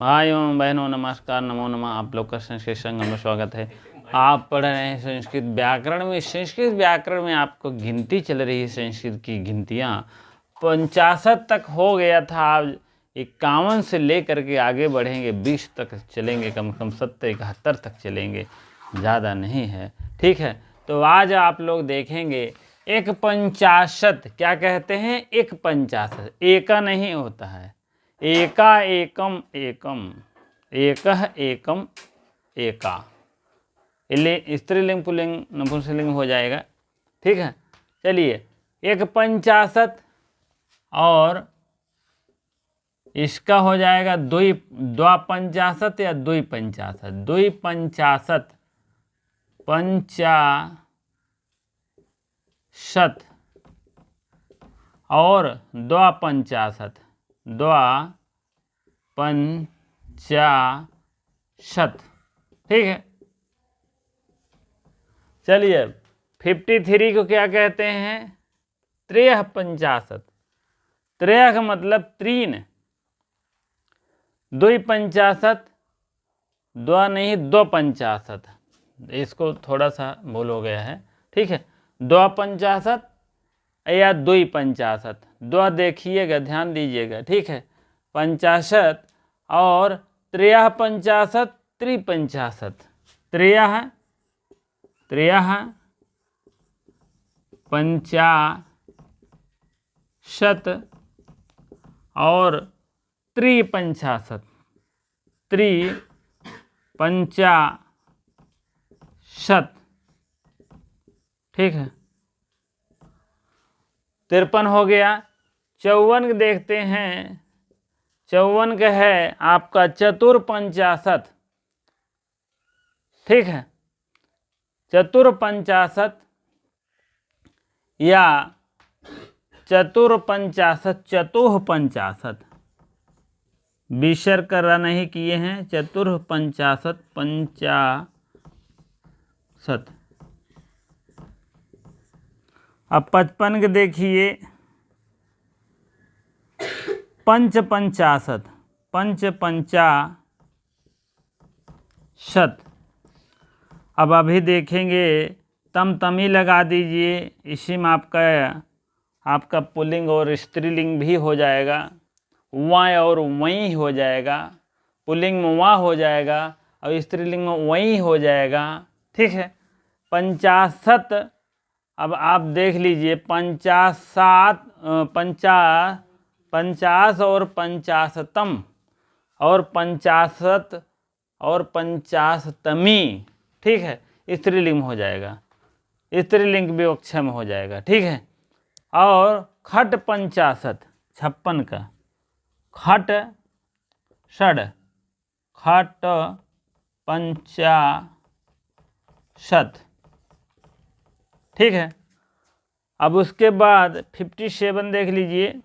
भाइयों बहनों नमस्कार, नमो नमः। आप लोग का संस्कृत संगम में स्वागत है। आप पढ़ रहे हैं संस्कृत व्याकरण में। संस्कृत व्याकरण में आपको गिनती चल रही है, संस्कृत की गिनतियाँ 50 तक हो गया था। आप 51 से लेकर के आगे बढ़ेंगे, 20 तक चलेंगे, कम से कम 70-71 तक चलेंगे, ज़्यादा नहीं है। ठीक है, तो आज आप लोग देखेंगे 1/50। क्या कहते हैं? 1/50 एका नहीं होता है, एका एकम एकम, एकह एकम एका। स्त्रीलिंग पुल्लिंग नपुंसकलिंग हो जाएगा। ठीक है, चलिए 1/50 और इसका हो जाएगा 2/50 या 2/50। 2/50 50 और 2/50 2/50। ठीक है, चलिए 53 को क्या कहते हैं? 53। त्रय का मतलब 3। 2/50 2 नहीं 2/50, इसको थोड़ा सा भूल हो गया है। ठीक है, 2/50 या 2/50। 2 देखिएगा, ध्यान दीजिएगा। ठीक है, 50 और 53 3/50। 53 और 3/50। 3/50। ठीक है, 53 हो गया। 54 देखते हैं। 54 का है आपका 4/50। ठीक है, 4/50 या 4/50 4/50 विसर्ग कर नहीं किए हैं। 4/50 50। अब 55 के देखिए 5/50 5/50। अब अभी देखेंगे तमी लगा दीजिए, इसी में आपका पुल्लिंग और स्त्रीलिंग भी हो जाएगा। वहीं और वहीं हो जाएगा, पुल्लिंग में वहाँ हो जाएगा और स्त्रीलिंग में वहीं हो जाएगा। ठीक है, 50। अब आप देख लीजिए 50 और 50तम और 50 और 50तमी। ठीक है, स्त्रीलिंग हो जाएगा, स्त्रीलिंग विवक्षा में हो जाएगा। ठीक है, और खट 50 56 का खट षड खट 50। ठीक है, अब उसके बाद 57 देख लीजिए।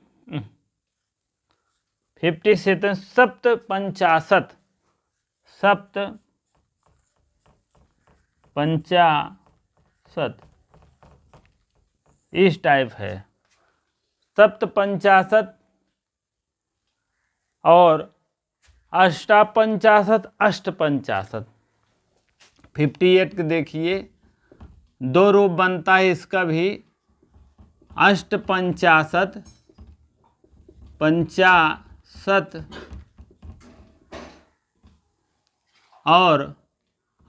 57 7/50 7/50 इस टाइप है। 7/50 और 8/50 8/50। 58 के देखिए 2 रूप बनता है इसका भी। 8/50 50 और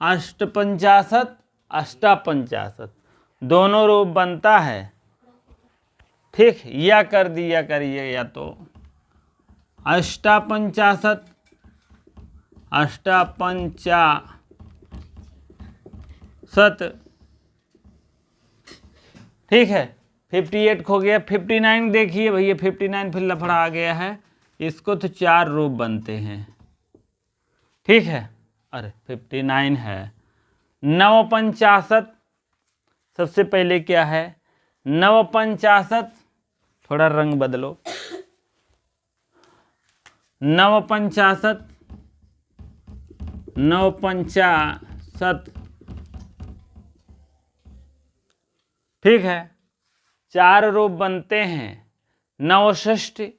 8/50 8/50 दोनों रूप बनता है। ठीक, या कर दिया करिए, या तो 8/50 8/50। ठीक है, 58 खो गया। 59 देखिए भैया, 59 फिर लफड़ा आ गया है। इसको तो 4 रूप बनते हैं। ठीक है, अरे 59 है 9/50। सबसे पहले क्या है? 9/50, थोड़ा रंग बदलो। 9/50 9/50। ठीक है, 4 रूप बनते हैं। 9 षष्ठी,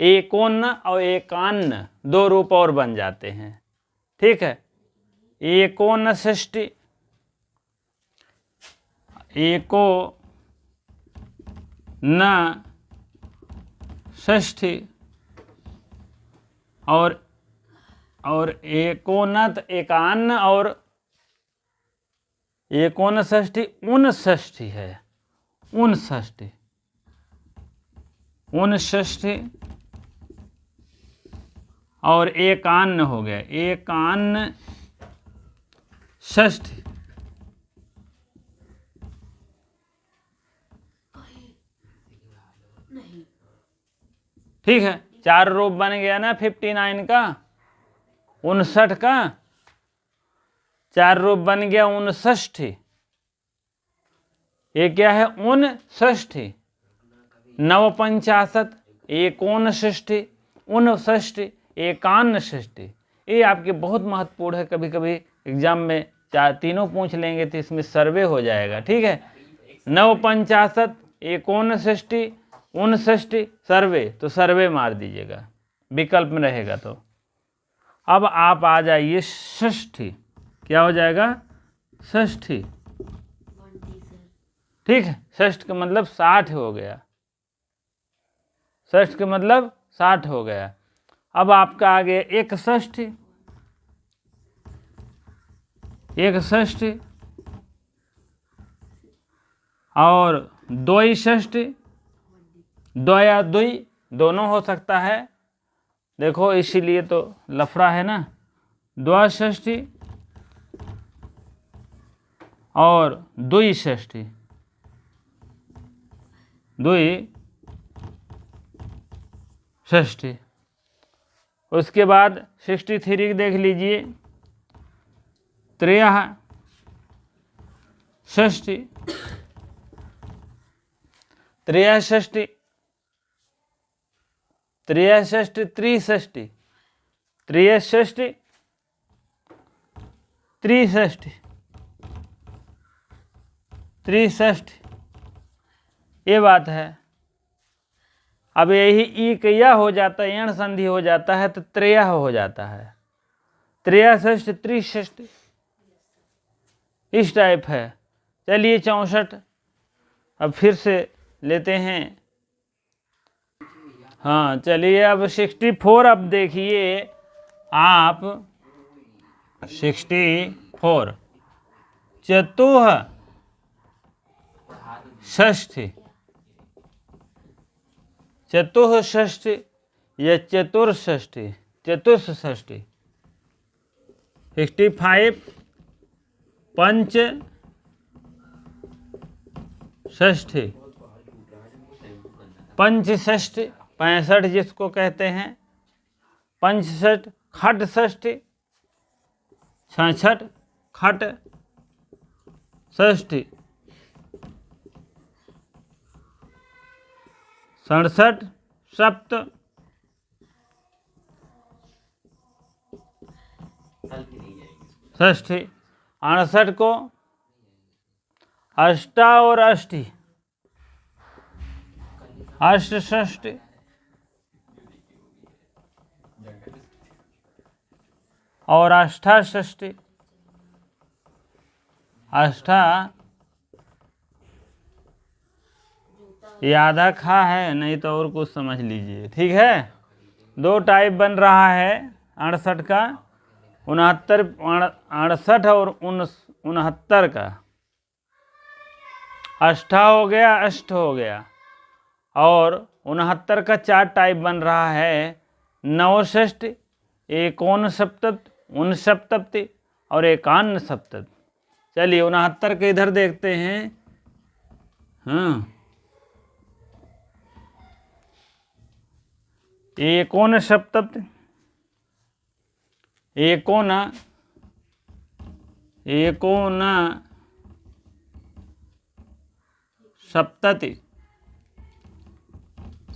एकोन और एकान्न दो रूप और बन जाते हैं। ठीक है, एकोन षष्ठी, एको न षष्ठी और एकोनत एकान्न और एकोन षष्ठी उनषष्ठी है, उनषष्ठी उनषष्ठी और एकान्न हो गया, एकान्न षष्ठी। ठीक है, चार रूप बन गया ना 59 का, 59 का चार रूप बन गया 59। ये क्या है, 59, नवपंचाशत, एकोनषष्ठी, 59, एकान्न षष्ठी। ये आपके बहुत महत्वपूर्ण है, कभी कभी एग्जाम में तीनों पूछ लेंगे तो इसमें सर्वे हो जाएगा। ठीक है, नवपंचाशत, एकोनषष्ठी, 59 सर्वे, तो सर्वे मार दीजिएगा, विकल्प में रहेगा। तो अब आप आ जाइए षष्ठी, क्या हो जाएगा, षष्ठी। ठीक है, षष्ठ का मतलब 60 हो गया, षष्ठ का मतलब 60 हो गया। अब आपका आ गया एकषष्ठी, एकषष्ठी और द्विषष्ठी, दो या दुई दोनों हो सकता है, देखो इसीलिए तो लफड़ा है ना। द्विषष्ठी और द्विषष्ठी, द्विषष्ठी। उसके बाद 63 देख लीजिए, त्रयःषष्ठी, त्रयःषष्ठी, त्रयःषष्ठी, त्रिषष्ठी, त्रयःषष्ठी, त्रिषष्ठी, त्रिषष्ठी, ये बात है। अब यही ई कैया हो जाता है, यण संधि हो जाता है तो त्रयः हो जाता है, त्रयःषष्ठी, त्रिषष्ठी, इस टाइप है। चलिए 64, अब फिर से लेते हैं। हाँ चलिए, अब 64 अब देखिए आप, 64 चतुःषष्ठी, चतुःषष्ठी या चतुर्षष्ठी, चतुर्षष्ठी। 65 पंचषष्ठी, पंचषष्ठी 65 जिसको कहते हैं, पंचषठ, खटषष्ठी, 66 खट षष्ठी, 67 सप्त, षष्ठी। 68 को अष्टा और अष्टी, अष्टषष्ठी, और अष्टाषष्ठी, अष्टा ये आधा खा है, नहीं तो और कुछ समझ लीजिए। ठीक है, दो टाइप बन रहा है 68 का, 68 और 69 का। अष्टा हो गया, अष्ट हो गया, और 69 का 4 टाइप बन रहा है, नवषष्ठी, एकोन सप्तति, उनसप्तति और एकान्न सप्तति। चलिए 69 के इधर देखते हैं। हाँ, एकोन सप्तति, एकोन सप्तति,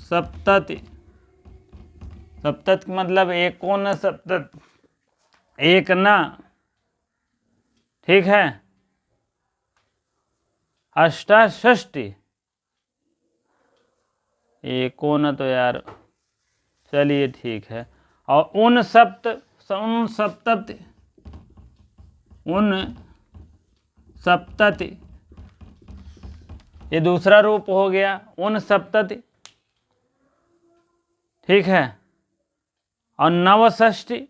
सप्तति, सप्तति मतलब एकोन सप्तति, एक ना। ठीक है, अष्टाषष्ठी, एकोन तो यार चलिए ठीक है। और उन सप्तति ये दूसरा रूप हो गया उन सप्तति, ठीक है। और नवषष्टि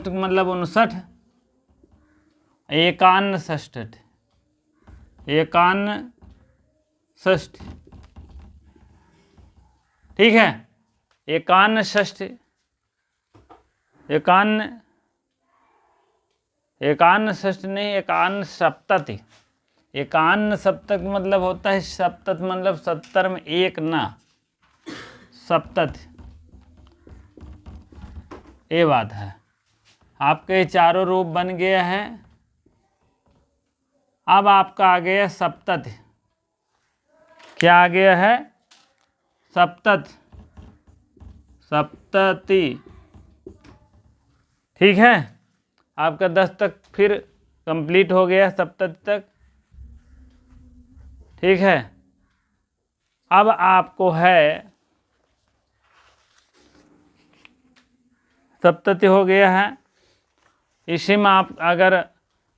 मतलब 59, एकान्न षष्ठी, ठीक है। एकान्न षष्ठी, एकान्न षष्ठी नहीं, एकान्न सप्तति। एकान्न सप्तक मतलब होता है सप्तत मतलब 70 में एक ना, सप्तत, ये बात है। आपके चारों रूप बन गया है। अब आपका आ गया सप्तत। क्या आ गया है? सप्तति, ठीक है। आपका 10 तक फिर कंप्लीट हो गया, सप्तति तक, ठीक है। अब आपको है सप्तति हो गया है। इसी में आप अगर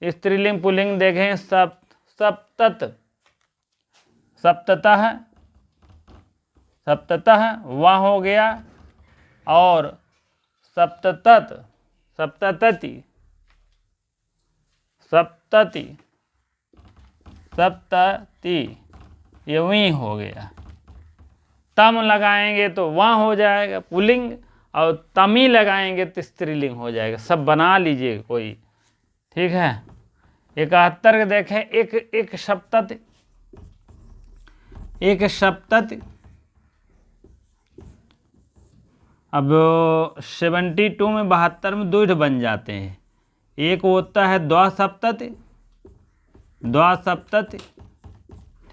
स्त्रीलिंग पुल्लिंग देखें, सप्ततः वह हो गया, और सप्तति ये वही हो गया। तम लगाएंगे तो वह हो जाएगा पुल्लिंग, और तमी लगाएंगे तो स्त्रीलिंग हो जाएगा। सब बना लीजिए कोई, ठीक है। 71 के देखें, एक सप्तति। अब 72 में 72 में 2 बन जाते हैं। एक होता है द्विसप्तति,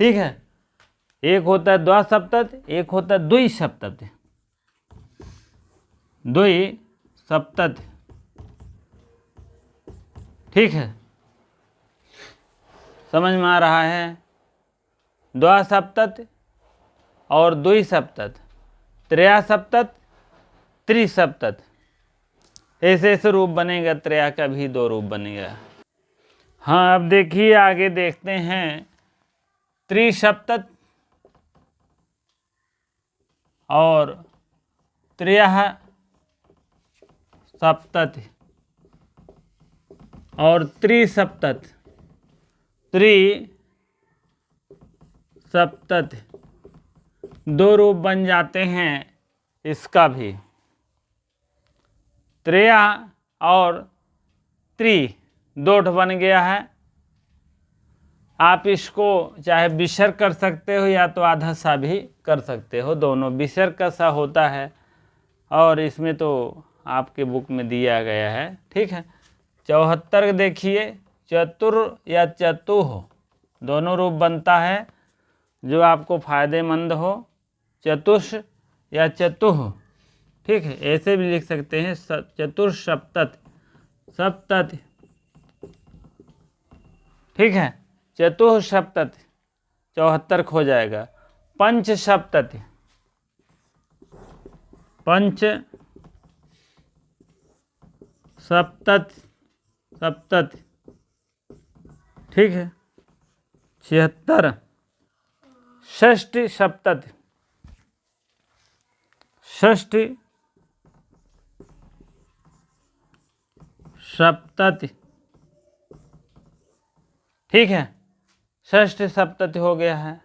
ठीक है। एक होता है द्विसप्तति, एक होता है द्विसप्तति, ठीक है। समझ में आ रहा है? द्विसप्तति और द्विसप्तति, त्रयासप्तति, त्रिसप्तति, ऐसे रूप बनेगा। त्रया का भी 2 रूप बनेगा। हाँ, अब देखिए आगे देखते हैं। त्रिसप्तति और त्रयः सप्तति और त्रिसप्तति, त्रिसप्तति 2 रूप बन जाते हैं। इसका भी त्रया और त्रि 2 बन गया है। आप इसको चाहे विसर्ग कर सकते हो या तो आधा सा भी कर सकते हो, दोनों विसर्ग का सा होता है। और इसमें तो आपके बुक में दिया गया है, ठीक है। 74 देखिए, चतुर या चतुह दोनों रूप बनता है, जो आपको फायदेमंद हो। चतुष या चतुह, ठीक है। ऐसे भी लिख सकते हैं, सप्तति, ठीक है। चतुः सप्तति 74 हो जाएगा। पंच सप्तति, ठीक है। 76 षष्ठी सप्तति, ठीक है। षष्ठी सप्तति हो गया है।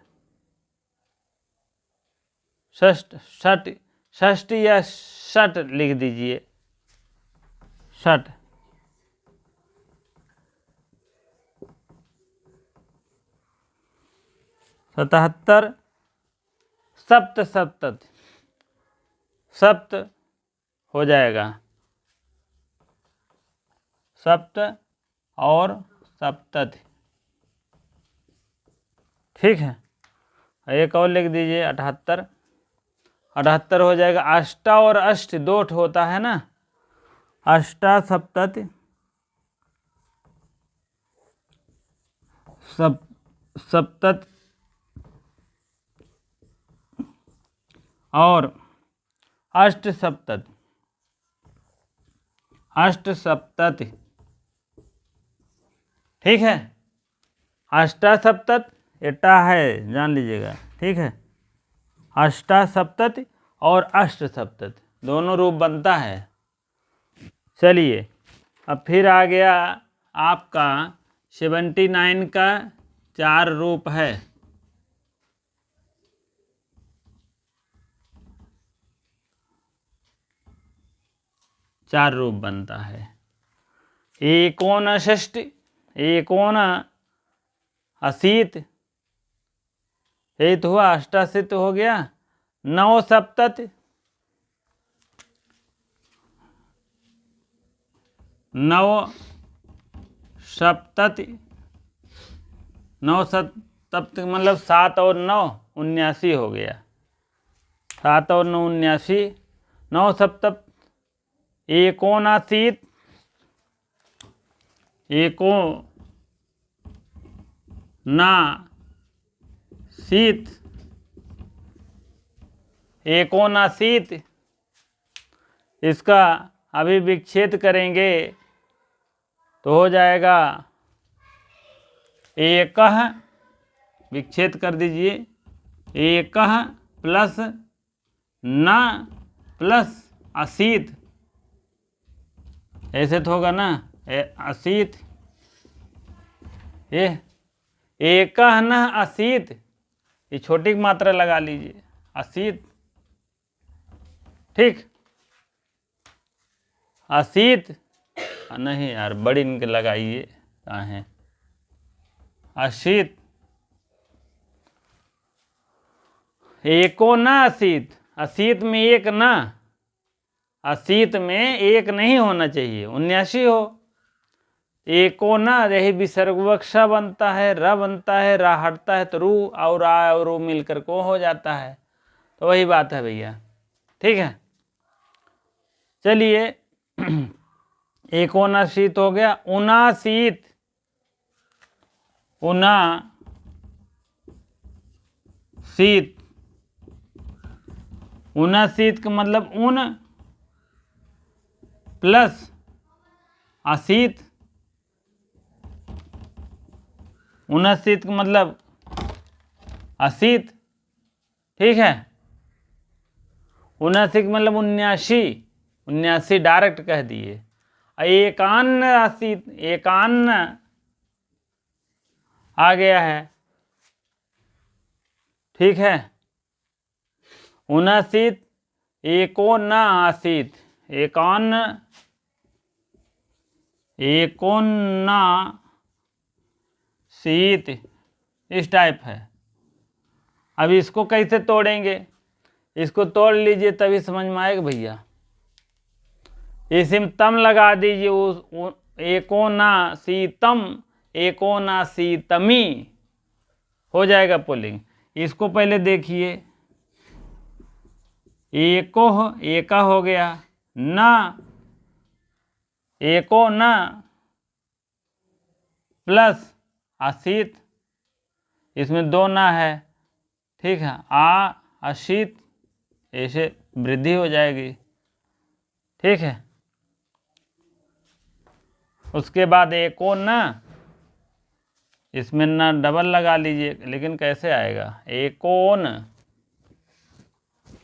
षष्ठी या षट लिख दीजिए, षट। 77 सप्तति, सप्त हो जाएगा, सप्त और सप्तति, ठीक है। एक और लिख दीजिए 78 हो जाएगा। अष्टा और अष्ट 2 होता है ना, अष्टा सप्तति, सप्तति, और अष्ट सप्तति, अष्ट सप्तति, ठीक है। अष्टा सप्तत एटा है, जान लीजिएगा, ठीक है। अष्टा सप्तति और अष्ट सप्तति दोनों रूप बनता है। चलिए अब फिर आ गया आपका 79 का 4 रूप है। चार रूप बनता है। एकोनषष्टि, एकोन अशीत, ये तो हुआ, अष्टाशीत हो गया। नौ सप्तति, नौ सप्तति, नौ सप्तति मतलब 7 और 9 79 हो गया। 7 और 9 79। नौ सप्तति एकोनाशीत, एकोनाशीत, एकोनाशीत। इसका अभी विच्छेद करेंगे तो हो जाएगा एकः, विच्छेद कर दीजिए, एकः प्लस न प्लस अशीत, ऐसे तो होगा ना, अशीत, ये एकः न अशीत, ये छोटी मात्रा लगा लीजिए, अशीत, ठीक। अशीत नहीं यार, बड़ी इनके लगाइए, कहाँ है, अशीत, एको न अशीत, अशीत में एक ना, अशीत में एक नहीं होना चाहिए, 79 हो। एको न, यही विसर्गवक्षा बनता है, र बनता है, रा हटता है तो रू, और आ और रू मिलकर को हो जाता है, तो वही बात है भैया, ठीक है। चलिए एकोनाशीत हो गया। उनाशीत, उनाशीत, उनाशीत का मतलब उन प्लस अशीत, उनाशीत का मतलब अशीत, ठीक है। 79 मतलब 79, 79 डायरेक्ट कह दिए। एकान्न अशीत, एकान्न आ गया है, ठीक है। 79 एकोन आशीत, एकान्न, एकोनाशीत, इस टाइप है। अब इसको कैसे तोड़ेंगे, इसको तोड़ लीजिए तभी समझ में आएगा भैया। इसी में तम लगा दीजिए, उस एकोनाशीतम, एकोनाशीतमी हो जाएगा पुल्लिंग। इसको पहले देखिए, एकोह, एका हो गया, ना, एको न प्लस अशीत, इसमें 2 ना है, ठीक है। आ अशीत, ऐसे वृद्धि हो जाएगी, ठीक है। उसके बाद एको न, इसमें ना डबल लगा लीजिए, लेकिन कैसे आएगा, एकोन,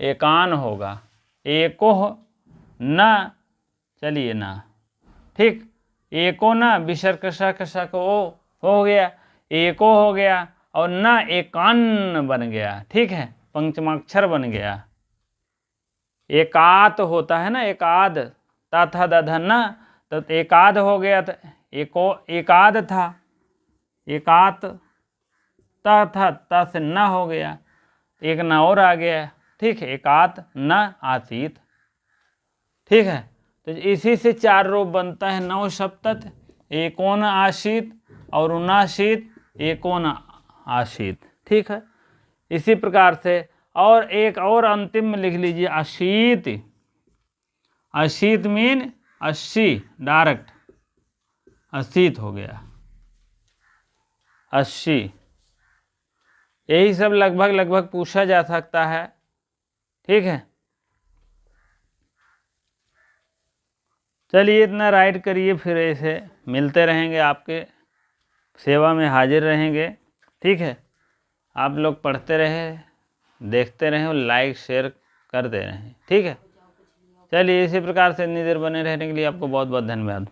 एकान होगा, एकोह न, चलिए ना, ठीक। एको न विसर्ग कषा को हो गया, एको हो गया, और न एकान बन गया, ठीक है, पंचमाक्षर बन गया। एकात होता है ना, एकाद, ता था दधन, तो एकाद हो गया, तो एको एकाद था, एकात, ता था, ता से न हो गया, एक न और आ गया, ठीक है, एकात न आशीत, ठीक है। तो इसी से 4 रूप बनता है। 9 सप्तत, एकोन आशीत, और उनाशीत, एकोन आशीत, ठीक है। इसी प्रकार से और एक और अंतिम में लिख लीजिए, अशीत, अशीत मीन 80, डायरेक्ट अशीत हो गया, 80। यही सब लगभग लगभग पूछा जा सकता है, ठीक है, चलिए इतना राइट करिए, फिर ऐसे मिलते रहेंगे, आपके सेवा में हाजिर रहेंगे। ठीक है, आप लोग पढ़ते रहे, देखते रहें और लाइक शेयर करते रहें। ठीक है, चलिए इसी प्रकार से इतनी देर बने रहने के लिए आपको बहुत बहुत धन्यवाद।